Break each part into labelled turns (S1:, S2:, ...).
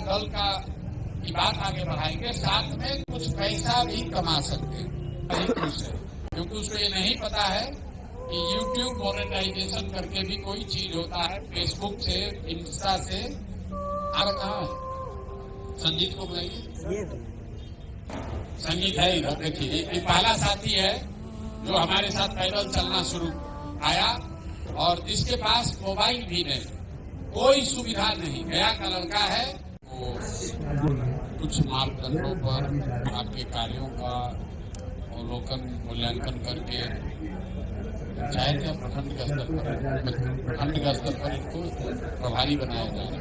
S1: दल का की बात आगे बढ़ाएंगे, साथ में कुछ पैसा भी कमा सकते हैं, क्योंकि उसको ये नहीं पता है कि यूट्यूब मोनेटाइजेशन करके भी कोई चीज होता है, फेसबुक से, इंस्टा से। आप कहाँ है? संगीत को बुलाइए। संगीत है इधर, देखिए ये पहला साथी है जो हमारे साथ पैदल चलना शुरू आया और जिसके पास मोबाइल भी नहीं, कोई सुविधा नहीं, गया का लड़का है। वो कुछ मापदंडों पर आपके कार्यों का अवलोकन मूल्यांकन करके चाहे क्या प्रखंड के स्तर पर इनको प्रभारी बनाया जाए,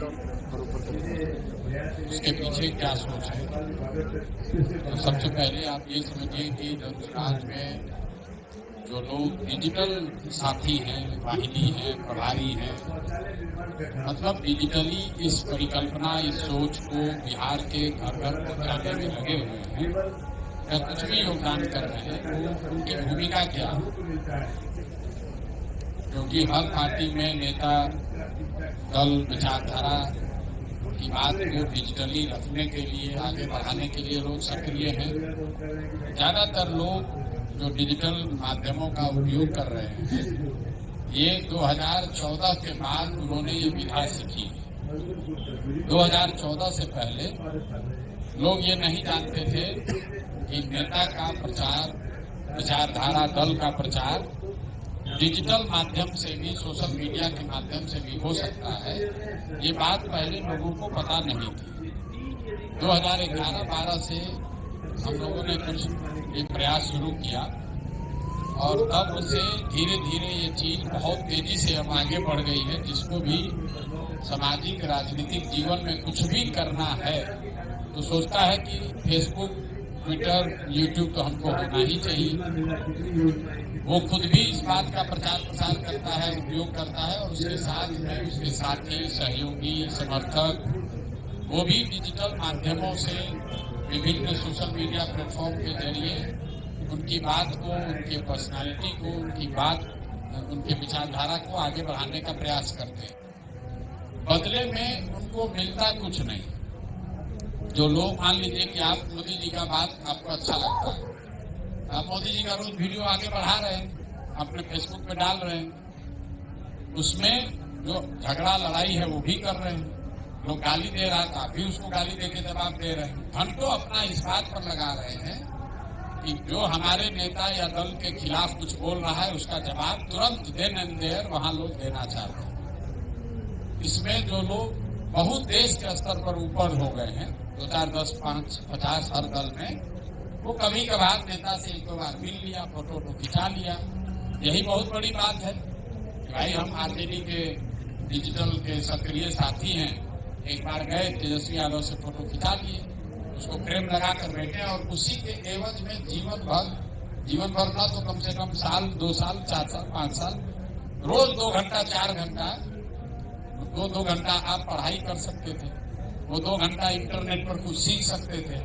S1: उसके पीछे क्या सोच है। तो सबसे पहले आप ये समझिए कि जनसुराज में जो लोग डिजिटल साथी हैं, वाहिनी हैं, प्रभारी हैं, मतलब डिजिटली इस परिकल्पना, इस सोच को बिहार के घर घर पहुंचाने में लगे हुए हैं या कुछ भी योगदान कर रहे हैं, तो उनकी भूमिका क्या है। क्योंकि हर पार्टी में नेता, दल, विचारधारा की बात को डिजिटली रखने के लिए, आगे बढ़ाने के लिए लोग सक्रिय हैं। ज्यादातर लोग जो डिजिटल माध्यमों का उपयोग कर रहे हैं, ये 2014 के बाद उन्होंने ये विधा सीखी। 2014 से पहले लोग ये नहीं जानते थे कि नेता का प्रचार, विचारधारा, दल का प्रचार डिजिटल माध्यम से भी, सोशल मीडिया के माध्यम से भी हो सकता है। ये बात पहले लोगों को पता नहीं थी। 2011-12 से हम लोगों ने कुछ ये प्रयास शुरू किया और तब से धीरे धीरे ये चीज बहुत तेजी से अब आगे बढ़ गई है। जिसको भी सामाजिक, राजनीतिक जीवन में कुछ भी करना है तो सोचता है कि फेसबुक, ट्विटर, यूट्यूब तो हमको होना ही चाहिए। वो खुद भी इस बात का प्रचार प्रसार करता है, उपयोग करता है और उसके साथ में उसके साथी, सहयोगी, समर्थक, वो भी डिजिटल माध्यमों से, विभिन्न सोशल मीडिया प्लेटफॉर्म के जरिए उनकी बात को, उनके पर्सनालिटी को, उनकी बात, उनके विचारधारा को आगे बढ़ाने का प्रयास करते हैं। बदले में उनको मिलता कुछ नहीं। जो लोग, मान लीजिए कि आप मोदी जी का बात आपको अच्छा लगता है, आप मोदी जी का रोज वीडियो आगे बढ़ा रहे हैं, अपने फेसबुक पे डाल रहे हैं, उसमें जो झगड़ा लड़ाई है वो भी कर रहे हैं। लोग गाली दे रहा था, भी उसको गाली देके जवाब दे रहे हैं। घंटों अपना इस बात पर लगा रहे हैं कि जो हमारे नेता या दल के खिलाफ कुछ बोल रहा है उसका जवाब तुरंत देन एंड देयर वहां लोग देना चाहते हैं। इसमें जो लोग बहुत देश के स्तर पर ऊपर हो गए हैं, 2, 4, 10, 5, 50 हर दल में, वो कभी कभार नेता से एक दो बार मिल लिया, फोटो खिंचा लिया। यही बहुत बड़ी बात है कि भाई हम आरजेडी के डिजिटल के सक्रिय साथी हैं, एक बार गए, तेजस्वी यादव से फोटो खिंचा लिए, उसको फ्रेम लगा कर बैठे और उसी के एवज में जीवन भर न तो कम से कम साल, 2 साल, 4 साल, 5 साल, रोज 2 घंटा, 4 घंटा, 2 घंटा आप पढ़ाई कर सकते थे, वो 2 घंटा इंटरनेट पर कुछ सीख सकते थे,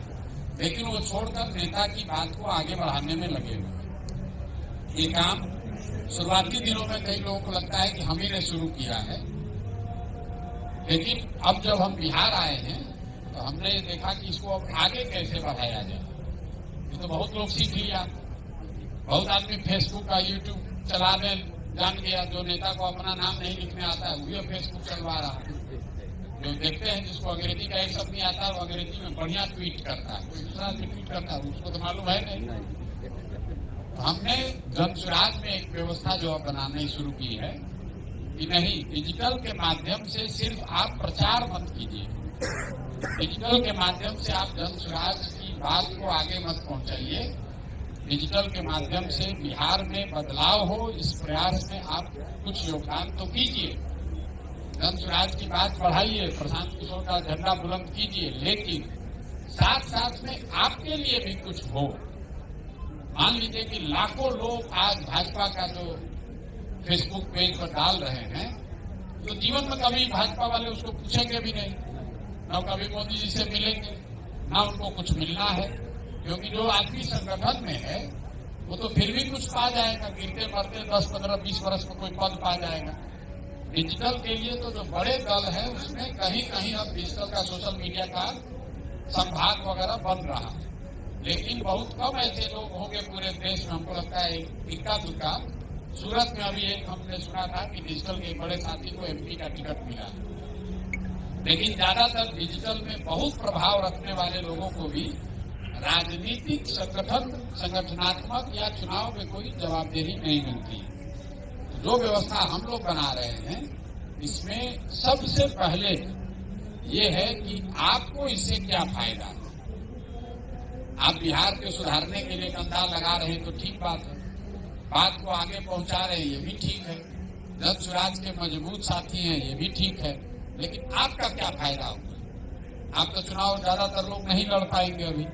S1: लेकिन वो छोड़कर नेता की बात को आगे बढ़ाने में लगे हुए। ये काम शुरुआती दिनों में कई लोगों को लगता है कि हम ही ने शुरू किया है, लेकिन अब जब हम बिहार आए हैं तो हमने ये देखा कि इसको अब आगे कैसे बढ़ाया जाए। ये तो बहुत लोग सीख लिया, बहुत आदमी फेसबुक का, यूट्यूब चलाने जान गया। जो नेता को अपना नाम नहीं लिखने आता है वही फेसबुक चलवा रहा है। जो देखते हैं जिसको अंग्रेजी का एक शब्द नहीं आता, वो अंग्रेजी में बढ़िया ट्वीट करता है, कोई दूसरा आदमी ट्वीट करता है, उसको तो मालूम है नहीं। हमने जनसुराज में एक व्यवस्था जो अब बनानी शुरू की है कि नहीं, डिजिटल के माध्यम से सिर्फ आप प्रचार मत कीजिए, डिजिटल के माध्यम से आप जनसुराज की बात को आगे मत पहुंचाइए। डिजिटल के माध्यम से बिहार में बदलाव हो, इस प्रयास में आप कुछ योगदान तो कीजिए, जनसुराज की बात बढ़ाइए, प्रशांत किशोर का झंडा बुलंद कीजिए, लेकिन साथ साथ में आपके लिए भी कुछ हो। मान लीजिए कि लाखों लोग आज भाजपा का जो फेसबुक पेज पर डाल रहे हैं, तो जीवन में कभी भाजपा वाले उसको पूछेंगे भी नहीं, न कभी मोदी जी से मिलेंगे, न उनको कुछ मिलना है। क्योंकि जो आदमी संगठन में है वो तो फिर भी कुछ पा जाएगा, गिरते मरते 10, 15, 20 वर्ष में कोई पद पा जाएगा, डिजिटल के लिए तो जो बड़े दल है उसमें कहीं कहीं अब डिजिटल का सोशल मीडिया का संभाग वगैरह बन रहा है, लेकिन बहुत कम ऐसे लोग होंगे पूरे देश में। हमको लगता है इक्का दुक्का। सूरत में अभी एक हमने सुना था कि डिजिटल के बड़े साथी को एमपी का टिकट मिला, लेकिन ज्यादातर डिजिटल में बहुत प्रभाव रखने वाले लोगों को भी राजनीतिक संगठनात्मक या चुनाव में कोई जवाबदेही नहीं मिलती। जो व्यवस्था हम लोग बना रहे हैं इसमें सबसे पहले ये है कि आपको इससे क्या फायदा है। आप बिहार के सुधारने के लिए कंधा लगा रहे हैं तो ठीक बात है, बात को आगे पहुंचा रहे हैं ये भी ठीक है, जन स्वराज के मजबूत साथी हैं ये भी ठीक है, लेकिन आपका क्या फायदा होगा। आप तो चुनाव ज्यादातर लोग नहीं लड़ पाएंगे अभी।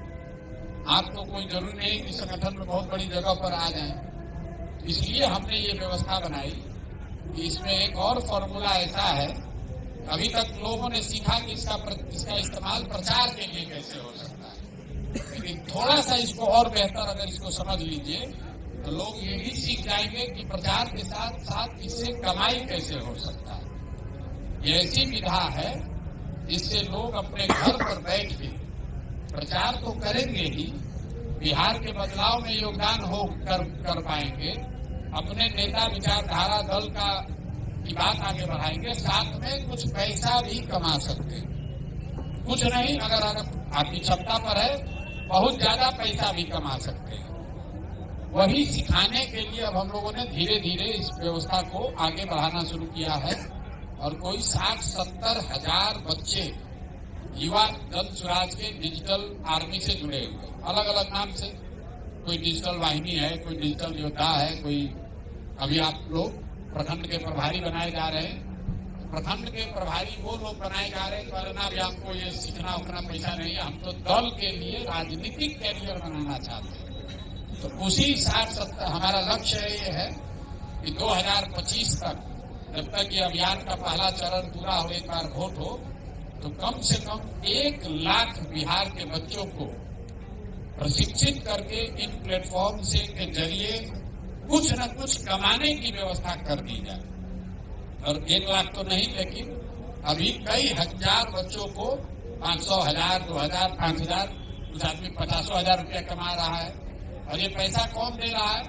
S1: आपको कोई जरूरी नहीं कि संगठन में बहुत बड़ी जगह पर आ जाए। इसलिए हमने ये व्यवस्था बनाई कि इसमें एक और फॉर्मूला ऐसा है, अभी तक लोगों ने सीखा कि इसका इस्तेमाल प्रचार के लिए कैसे हो सकता है, लेकिन थोड़ा सा इसको और बेहतर अगर इसको समझ लीजिए तो लोग ये भी सीख जाएंगे कि प्रचार के साथ साथ इससे कमाई कैसे हो सकता है। ये ऐसी विधा है जिससे लोग अपने घर पर बैठ के प्रचार तो करेंगे ही, बिहार के बदलाव में योगदान कर पाएंगे, अपने नेता विचारधारा दल की बात आगे बढ़ाएंगे, साथ में कुछ पैसा भी कमा सकते हैं। कुछ नहीं, अगर आपकी क्षमता पर है बहुत ज्यादा पैसा भी कमा सकते हैं। वही सिखाने के लिए अब हम लोगों ने धीरे धीरे इस व्यवस्था को आगे बढ़ाना शुरू किया है और कोई 60-70 हजार बच्चे युवा जन स्वराज के डिजिटल आर्मी से जुड़े हुए, अलग अलग नाम से, कोई डिजिटल वाहिनी है, कोई डिजिटल योद्धा है, कोई अभी आप लोग प्रखंड के प्रभारी बनाए जा रहे हैं। प्रखंड के प्रभारी वो लोग बनाए जा रहे हैं, वरना भी हमको ये सीखना उतना पैसा नहीं है, हम तो दल के लिए राजनीतिक कैरियर बनाना चाहते हैं। तो उसी 60-70 हमारा लक्ष्य ये है कि 2025 तक, जब तक ये अभियान का पहला चरण पूरा हो, एक बार वोट हो, तो कम से कम 1 लाख बिहार के बच्चों को प्रशिक्षित करके इन प्लेटफॉर्म से के जरिए कुछ न कुछ कमाने की व्यवस्था कर दी जाए। और 1 लाख तो नहीं, लेकिन अभी कई हजार बच्चों को 500, 1000, 2000, 5000, कुछ आदमी 50,000 रुपया कमा रहा है। और ये पैसा कौन दे रहा है?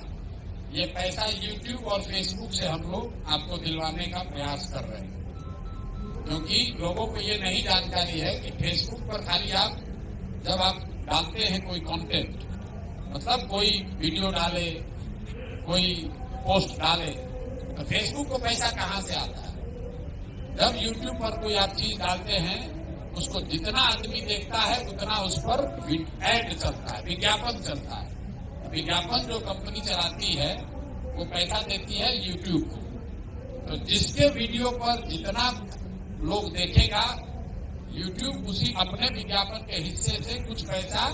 S1: ये पैसा यूट्यूब और फेसबुक से हम लोग आपको दिलवाने का प्रयास कर रहे हैं, क्योंकि लोगों को ये नहीं जानकारी है कि फेसबुक पर खाली आप जब आप डालते हैं कोई कंटेंट, मतलब कोई वीडियो डाले, कोई पोस्ट डाले, तो फेसबुक को पैसा कहाँ से आता है? जब यूट्यूब पर कोई आप चीज डालते हैं, उसको जितना आदमी देखता है उतना उस पर एड चलता है, विज्ञापन चलता है। विज्ञापन जो कंपनी चलाती है वो पैसा देती है यूट्यूब को। तो जिसके वीडियो पर जितना लोग देखेगा, यूट्यूब उसी अपने विज्ञापन के हिस्से से कुछ पैसा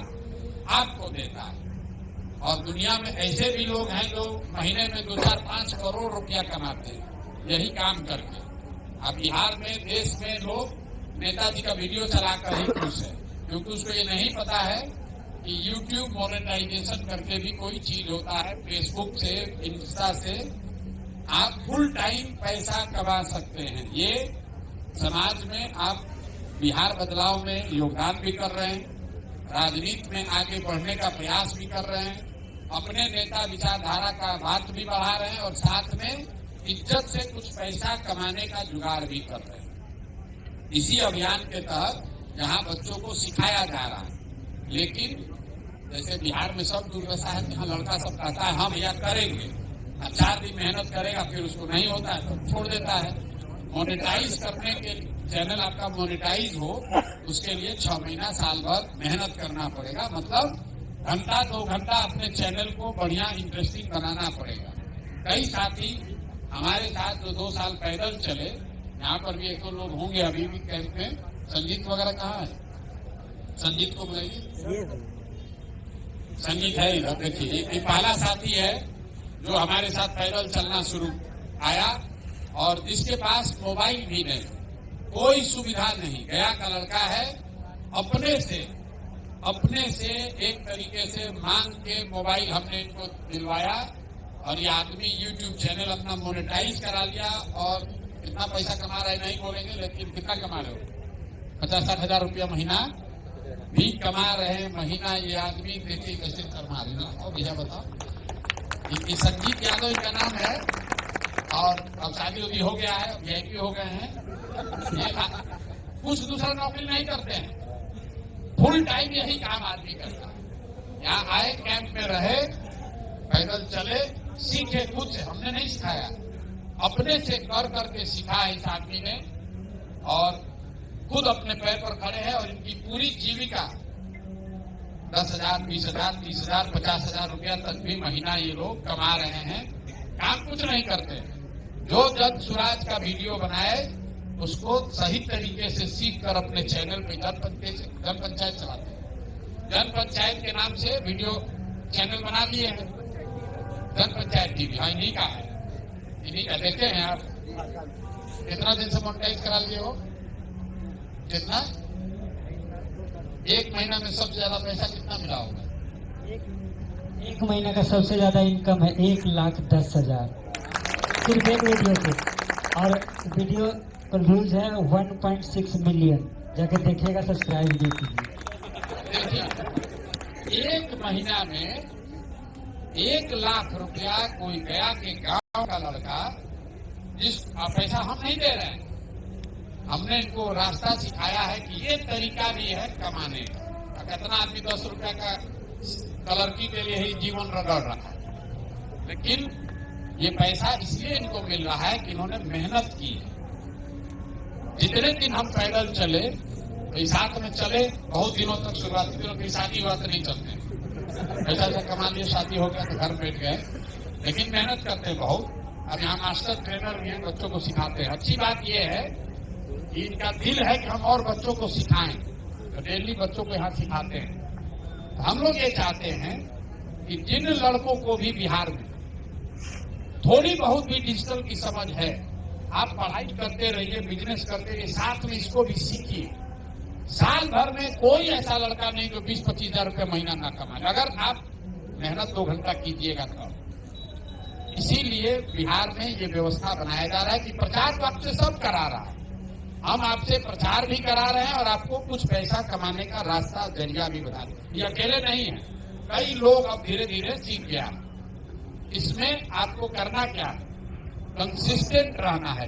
S1: आपको देता है। और दुनिया में ऐसे भी लोग हैं जो महीने में 2-4-5 करोड़ रुपया कमाते हैं यही काम करके। अब बिहार में, देश में लोग नेताजी का वीडियो चलाकर ही खुश है, क्योंकि उसको ये नहीं पता है कि यूट्यूब मोनेटाइजेशन करके भी कोई चीज होता है। फेसबुक से, इंस्टा से आप फुल टाइम पैसा कमा सकते हैं। ये समाज में आप बिहार बदलाव में योगदान भी कर रहे हैं, राजनीति में आगे बढ़ने का प्रयास भी कर रहे हैं, अपने नेता विचारधारा का बात भी बढ़ा रहे हैं और साथ में इज्जत से कुछ पैसा कमाने का जुगाड़ भी कर रहे हैं। इसी अभियान के तहत जहां बच्चों को सिखाया जा रहा है, लेकिन जैसे बिहार में सब दुर्दशा है, जहाँ लड़का सब कहता है हम यह करेंगे, 4 दिन मेहनत करेगा, फिर उसको नहीं होता है तो छोड़ देता है। मोनेटाइज करने के चैनल आपका मोनेटाइज हो, उसके लिए 6 महीना, साल भर मेहनत करना पड़ेगा। मतलब घंटा 2 घंटा अपने चैनल को बढ़िया इंटरेस्टिंग बनाना पड़ेगा। कई साथी हमारे साथ जो 2 साल पैदल चले, यहाँ पर भी 1-2 लोग होंगे अभी भी कैंप में। संजीत वगैरह कहाँ है? संजीत को बुलाइए। संजीत है इधर, देखिए ये पहला साथी है जो हमारे साथ पैदल चलना शुरू आया और जिसके पास मोबाइल भी नहीं, कोई सुविधा नहीं। गया का लड़का है, अपने से एक तरीके से मांग के मोबाइल हमने इनको दिलवाया और ये आदमी यूट्यूब चैनल अपना मोनेटाइज करा लिया और कितना पैसा कमा रहे नहीं बोलेंगे, लेकिन कितना कमा रहे हो? 50-60 हजार रुपया महीना भी कमा रहे हैं। महीना ये आदमी देखिए कैसे कमा रहे ना। और भैया बताओ, ये संजीत यादव इनका नाम है और अब शादी उदी हो गया है, VIP हो गए हैं। ये कुछ दूसरा नौकरी नहीं करते हैं, फुल टाइम यही काम आदमी करता है। यहाँ आए, कैंप में रहे, पैदल चले, सीखे खुद से। हमने नहीं सिखाया, अपने से कर करके सीखा है इस आदमी ने और खुद अपने पैर पर खड़े हैं। और इनकी पूरी जीविका 10,000, 20,000, 30,000, 50,000 रुपया तक भी महीना ये लोग कमा रहे हैं। काम कुछ नहीं करते। जो जन सुराज का वीडियो बनाए उसको सही तरीके से सीख कर अपने चैनल पे जन पंचायत चलाते हैं। जन पंचायत के नाम से वीडियो चैनल बना लिए हैं, जन पंचायत टीवी। हाँ, इन्हीं का है, इन्हीं का। देखे हैं आप कितना दिन से मोनेटाइज करा लिए हो? कितना? एक महीना में सबसे ज्यादा पैसा कितना मिला होगा?
S2: एक महीना का सबसे ज्यादा इनकम है 1,10,000 सिर्फ एक वीडियो से। और वीडियो का व्यूज है 1.6 मिलियन। जाके देखिएगा, सब्सक्राइब भी कीजिए।
S1: देखिए, एक महीना में 1 लाख रुपया कोई गया के गांव का लड़का, जिस पैसा हम नहीं दे रहे हैं, हमने इनको रास्ता सिखाया है कि ये तरीका भी है कमाने का। कितना आदमी 10 रुपया का कलरकी के लिए ही जीवन रगड़ रहा है, लेकिन ये पैसा इसलिए इनको मिल रहा है कि इन्होंने मेहनत की है। जितने दिन हम पैदल चले, तो साथ में चले बहुत दिनों तक। शुरुआती दिनों की शादी हुआ तो नहीं चलते, पैसा से कमा लिए, शादी हो गया तो घर बैठ गए, लेकिन मेहनत करते हैं बहुत। अब यहाँ मास्टर ट्रेनर भी हैं, बच्चों को सिखाते हैं। अच्छी बात यह है कि इनका दिल है कि हम और बच्चों को सिखाएं, तो डेली बच्चों को यहाँ सिखाते हैं। तो हम लोग ये चाहते हैं कि जिन लड़कों को भी बिहार में थोड़ी बहुत भी डिजिटल की समझ है, आप पढ़ाई करते रहिए, बिजनेस करते रहिए, साथ में इसको भी सीखिए। साल भर में कोई ऐसा लड़का नहीं जो 20-25 हजार रुपये महीना ना कमाए, अगर आप मेहनत 2 घंटा कीजिएगा तो। इसीलिए बिहार में ये व्यवस्था बनाया जा रहा है कि प्रचार तो आपसे सब करा रहा है, हम आपसे प्रचार भी करा रहे हैं और आपको कुछ पैसा कमाने का रास्ता, जरिया भी बता रहे हैं। ये अकेले नहीं है, कई लोग अब धीरे धीरे सीख गया। इसमें आपको करना क्या है? कंसिस्टेंट रहना है,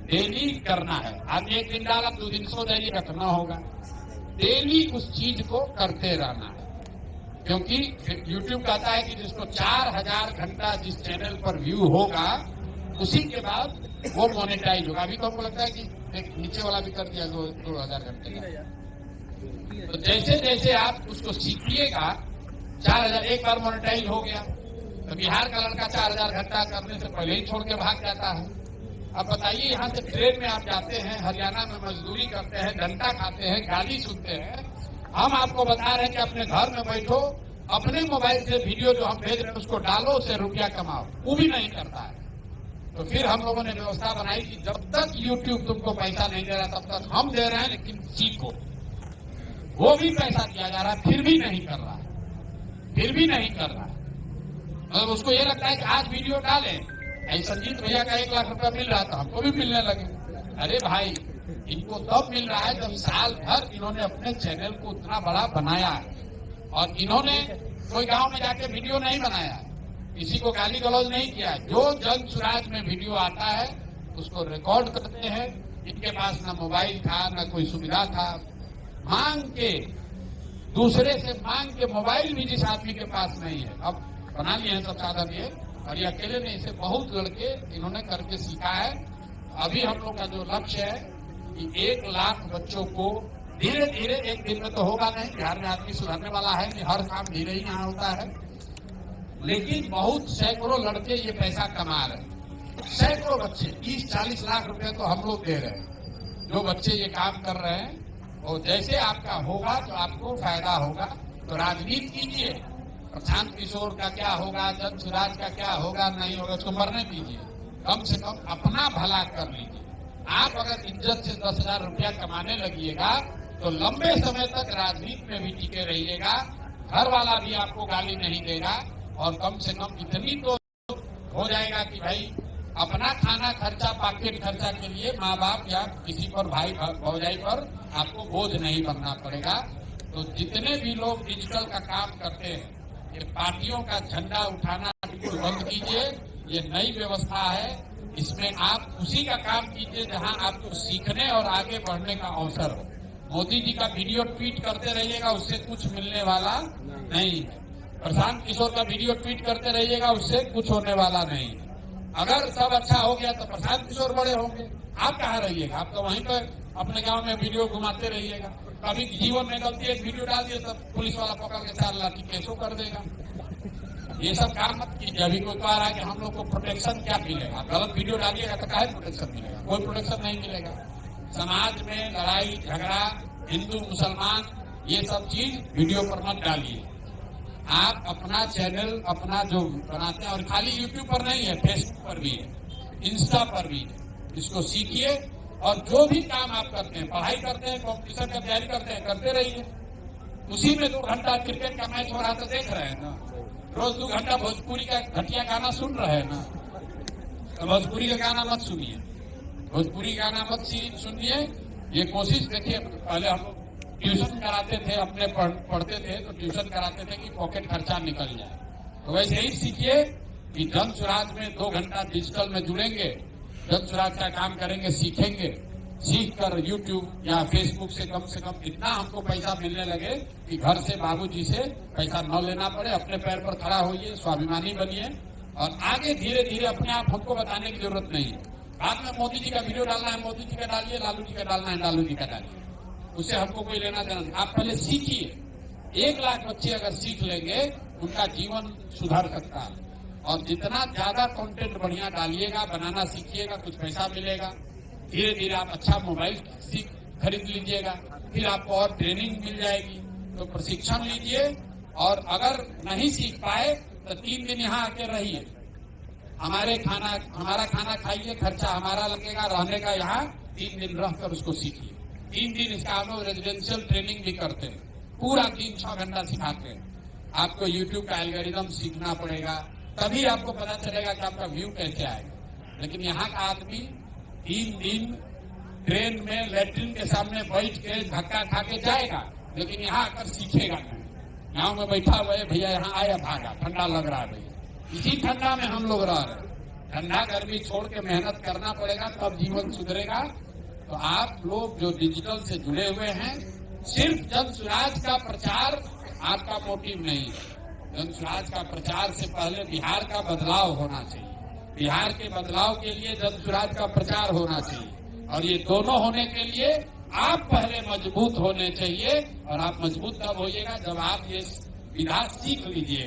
S1: डेली करना है। आप एक दिन डाला, 2 दिन सो जाइएगा तो ना होगा। डेली उस चीज को करते रहना है, क्योंकि YouTube कहता है कि जिसको 4000 घंटा जिस चैनल पर व्यू होगा, उसी के बाद वो मोनेटाइज होगा। अभी तो हमको लगता है कि एक नीचे वाला भी कर दिया 2000 घंटे का। तो जैसे जैसे आप उसको सीखिएगा, 4000 एक बार मोनेटाइज हो गया तो बिहार का लड़का 4000 घंटा करने से पहले ही छोड़ के भाग जाता है। अब बताइए, यहाँ से ट्रेन में आप जाते हैं, हरियाणा में मजदूरी करते हैं, डंडा खाते हैं, गाली सुनते हैं। हम आपको बता रहे हैं कि अपने घर में बैठो, अपने मोबाइल से वीडियो जो हम भेज रहे हैं उसको डालो, उससे रुपया कमाओ। वो भी नहीं करता है। तो फिर हम लोगों ने व्यवस्था बनाई कि जब तक YouTube तुमको पैसा नहीं दे रहा तब तक हम दे रहे हैं, लेकिन सीखो। वो भी पैसा दिया जा रहा है, फिर भी नहीं कर रहा है, फिर भी नहीं कर रहा है। मतलब उसको ये लगता है कि आज वीडियो डालें, संजीत भैया का 1 लाख रुपया मिल रहा था, हमको भी मिलने लगे। अरे भाई, इनको तब मिल रहा है जब साल भर इन्होंने अपने चैनल को उतना बड़ा बनाया है। और इन्होंने कोई गांव में जाके वीडियो नहीं बनाया, किसी को गाली गलौज नहीं किया। जो जन सुराज में वीडियो आता है उसको रिकॉर्ड करते हैं। इनके पास ना मोबाइल था, ना कोई सुविधा था, मांग के, दूसरे से मांग के मोबाइल भी जिस आदमी के पास नहीं है, अब बना लिए हैं सब साधन ये। और ये अकेले नहीं, इसे बहुत लड़के इन्होंने करके सीखा है। अभी हम लोग का जो लक्ष्य है कि 1 लाख बच्चों को धीरे धीरे, एक दिन में तो होगा नहीं, बिहार में आदमी सुधरने वाला है नहीं, हर काम धीरे ही यहाँ होता है, लेकिन बहुत सैकड़ों लड़के ये पैसा कमा रहे हैं। सैकड़ों बच्चे, 30-40 लाख रुपए तो हम लोग दे रहे हैं। जो बच्चे ये काम कर रहे हैं, और जैसे आपका होगा तो आपको फायदा होगा। तो राजनीति कीजिए, प्रशांत किशोर का क्या होगा, जन सुराज का क्या होगा, नहीं होगा, उसको मरने दीजिए। कम से कम अपना भला कर लीजिए। आप अगर इज्जत से 10,000 रुपया कमाने लगिएगा तो लंबे समय तक राजनीति में भी टिके रहिएगा, घर वाला भी आपको गाली नहीं देगा, और कम से कम इतनी तो हो जाएगा कि भाई अपना खाना खर्चा, पॉकेट खर्चा के लिए माँ बाप या किसी पर भाई भौजाई पर आपको बोझ नहीं बनना पड़ेगा। तो जितने भी लोग डिजिटल का काम करते हैं, ये पार्टियों का झंडा उठाना बिल्कुल बंद कीजिए। ये नई व्यवस्था है, इसमें आप उसी का काम कीजिए जहां आपको सीखने और आगे बढ़ने का अवसर हो। मोदी जी का वीडियो ट्वीट करते रहिएगा, उससे कुछ मिलने वाला नहीं है। प्रशांत किशोर का वीडियो ट्वीट करते रहिएगा, उससे कुछ होने वाला नहीं है। अगर सब अच्छा हो गया तो प्रशांत किशोर बड़े होंगे, आप कहाँ रहिएगा? आप तो वहीं पर अपने गांव में वीडियो घुमाते रहिएगा। कभी जीवन में गलती एक वीडियो डाल दिए तो पुलिस वाला पकड़ के 4 लाठी केसो कर देगा। ये सब काम मत कीजिए। अभी कोई कह रहा है कि हम लोग को प्रोटेक्शन क्या मिलेगा? गलत वीडियो डालिएगा तो काहे प्रोटेक्शन मिलेगा? कोई प्रोटेक्शन नहीं मिलेगा। समाज में लड़ाई झगड़ा, हिंदू मुसलमान, ये सब चीज वीडियो पर मत डालिए। आप अपना चैनल अपना जो बनाते हैं, और खाली यूट्यूब पर नहीं है, फेसबुक पर भी है, इंस्टा पर भी है, इसको सीखिए। और जो भी काम आप करते हैं, पढ़ाई करते हैं, कॉम्पिटिशन की तैयारी करते हैं, करते रहिए। उसी में 2 घंटा क्रिकेट का मैच हो रहा तो देख रहे हैं ना, रोज 2 घंटा भोजपुरी का घटिया गाना सुन रहे हैं ना। तो भोजपुरी का गाना मत सुनिए, भोजपुरी गाना मत सुनिए। ये कोशिश देखिए, पहले हम ट्यूशन कराते थे, अपने पढ़ते थे तो ट्यूशन कराते थे कि पॉकेट खर्चा निकल जाए। तो वैसे ही सीखिए कि जन स्वराज में 2 घंटा डिजिटल में जुड़ेंगे, जन स्वराज का काम करेंगे, सीखेंगे। सीख कर यूट्यूब या फेसबुक से कम इतना हमको पैसा मिलने लगे कि घर से बाबूजी से पैसा न लेना पड़े। अपने पैर पर खड़ा होइए, स्वाभिमानी बनिए, और आगे धीरे धीरे अपने आप हमको बताने की जरूरत नहीं है। बाद में मोदी जी का वीडियो डालना है, मोदी जी का डालिए, लालू जी का डालना है, लालू जी का डालिए, उससे हमको कोई लेना देना नहीं। आप पहले सीखिए। 1 लाख बच्चे अगर सीख लेंगे, उनका जीवन सुधर सकता है। और जितना ज्यादा कंटेंट बढ़िया डालिएगा, बनाना सीखिएगा, कुछ पैसा मिलेगा। धीरे धीरे आप अच्छा मोबाइल खरीद लीजिएगा, फिर आपको और ट्रेनिंग मिल जाएगी। तो प्रशिक्षण लीजिए, और अगर नहीं सीख पाए तो 3 दिन यहाँ आके रहिए। हमारा खाना खाइए, खर्चा हमारा लगेगा, रहने का यहाँ 3 दिन रहकर उसको सीखिए। 3 दिन इसका हम लोग रेजिडेंशियल ट्रेनिंग भी करते हैं, पूरा 3-6 घंटा सिखाते हैं। आपको यूट्यूब का एल्गोरिदम सीखना पड़ेगा, तभी आपको पता चलेगा कि आपका व्यू कैसे आएगा। लेकिन यहाँ का आदमी 3 दिन ट्रेन में लैट्रिन के सामने बैठ के धक्का खा के जाएगा, लेकिन यहाँ आकर सीखेगा नहीं। गाँव में बैठा हुआ है, भैया यहाँ आया, भागा, ठंडा लग रहा है भैया। इसी ठंडा में हम लोग रह रहे हैं। ठंडा गर्मी छोड़ के मेहनत करना पड़ेगा, तब जीवन सुधरेगा। तो आप लोग जो डिजिटल से जुड़े हुए हैं, सिर्फ जन स्वराज का प्रचार आपका मोटिव नहीं है। जन स्वराज का प्रचार से पहले बिहार का बदलाव होना चाहिए। बिहार के बदलाव के लिए जन स्वराज का प्रचार होना चाहिए, और ये दोनों होने के लिए आप पहले मजबूत होने चाहिए। और आप मजबूत तब होइएगा जब आप ये विधा सीख लीजिएगा।